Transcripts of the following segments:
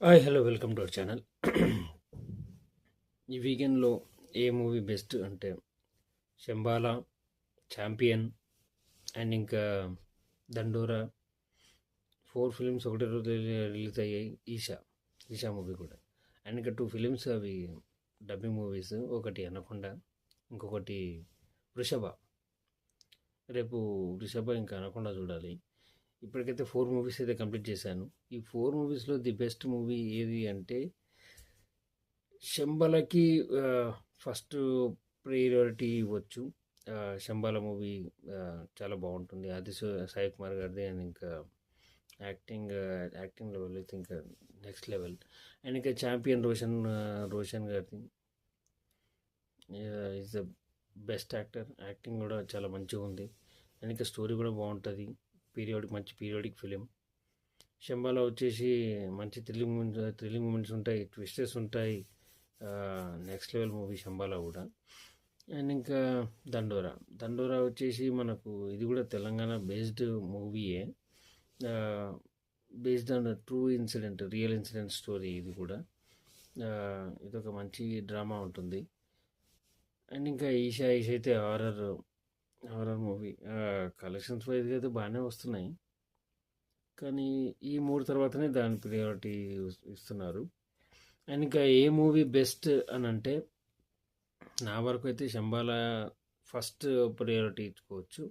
Hi hello welcome to our channel. ఈ వీకెండ్లో ఏ movie best అంటే శంబాలా, ఛాంపియన్ అండ్ ఇంకా దండోరా, 4 ఫిలిమ్స్ ఒకటే రోజు రిలీజ్ అయ్యాయి. ఈషా మూవీ కూడా. అండ్ ఇంకా 2 ఫిలిమ్స్ అవి డబ్బింగ్ మూవీస్. ఒకటి అనకొండ, ఇంకొకటి వృషభ. రేపు వృషభ ఇంకా అనకొండ చూడాలి. ఇప్పటికైతే 4 మూవీస్ అయితే కంప్లీట్ చేశాను. ఈ 4 మూవీస్లో ది బెస్ట్ మూవీ ఏది అంటే శంబలకి ఫస్ట్ ప్రియారిటీ ఇవ్వచ్చు. శంబాల మూవీ చాలా బాగుంటుంది. అది సాయి కుమార్ గారిది. అండ్ ఇంకా యాక్టింగ్ లెవెల్ అయితే ఇంకా నెక్స్ట్ లెవెల్. అండ్ ఇంకా ఛాంపియన్ రోషన్ గారిది is the best actor. Acting కూడా చాలా మంచిగా ఉంది. అండ్ ఇంకా స్టోరీ కూడా బాగుంటుంది. మంచి పీరియాడిక్ ఫిలిం. శంబాలో వచ్చేసి మంచి థ్రిల్లింగ్ మూమెంట్స్ ఉంటాయి, ట్విస్టర్స్ ఉంటాయి. నెక్స్ట్ లెవెల్ మూవీ శంబాలా కూడా. అండ్ ఇంకా దండోరా వచ్చేసి మనకు ఇది కూడా తెలంగాణ బేస్డ్ మూవీయే. Based on true incident, real incident story ఇది కూడా. ఇదొక మంచి డ్రామా ఉంటుంది. అండ్ ఇంకా ఈషా అయితే హారర్ మూవీ. కలెక్షన్స్ వైజ్గా అయితే బాగానే వస్తున్నాయి, కానీ ఈ 3 తర్వాతనే దాని ప్రియారిటీ ఇస్తున్నారు. అండ్ ఇంకా ఏ మూవీ బెస్ట్ అని అంటే నా వరకు అయితే శంబాల ఫస్ట్ ప్రియారిటీ ఇచ్చుకోవచ్చు.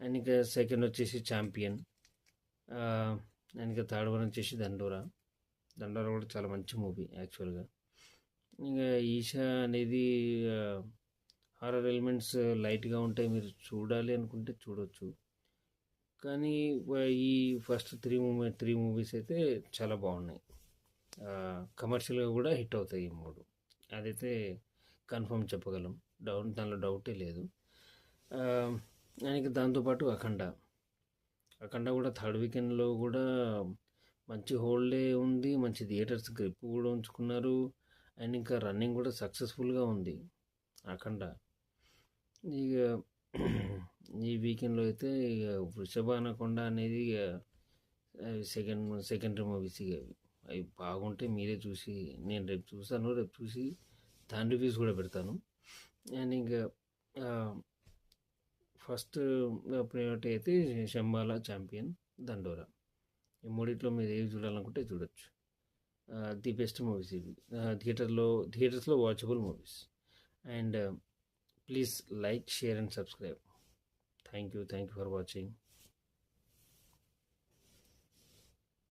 అండ్ ఇంకా సెకండ్ వచ్చేసి ఛాంపియన్. అండ్ ఇంకా థర్డ్ వన్ వచ్చేసి దండోరా కూడా చాలా మంచి మూవీ యాక్చువల్గా. ఇంకా ఈషా అనేది హారర్ ఎలిమెంట్స్ లైట్గా ఉంటాయి, మీరు చూడాలి అనుకుంటే చూడవచ్చు. కానీ ఈ ఫస్ట్ త్రీ మూవీస్ అయితే చాలా బాగున్నాయి. కమర్షియల్గా కూడా హిట్ అవుతాయి ఈ 3. అదైతే కన్ఫర్మ్ చెప్పగలం. దానిలో డౌటే లేదు. ఇంకా దాంతోపాటు అఖండ కూడా థర్డ్ వీకెండ్లో కూడా మంచి హోల్డే ఉంది, మంచి థియేటర్స్ గ్రిప్ కూడా ఉంచుకున్నారు. అండ్ ఇంకా రన్నింగ్ కూడా సక్సెస్ఫుల్గా ఉంది అఖండ. ఇక ఈ వీకెండ్లో అయితే ఇక వృషభ అనకొండ అనేది సెకండరీ మూవీస్. ఇక అవి బాగుంటే మీరే చూసి, నేను రేపు చూసి దాని రివ్యూస్ కూడా పెడతాను. అండ్ ఇంకా ఫస్ట్ ప్రియారిటీ అయితే శంబాలా, ఛాంపియన్, దండోరా. ఈ మూడిట్లో మీరు ఏవి చూడాలనుకుంటే చూడొచ్చు. ది బెస్ట్ మూవీస్ ఇవి, థియేటర్స్లో watchable movies. And please like, share and subscribe. Thank you for watching.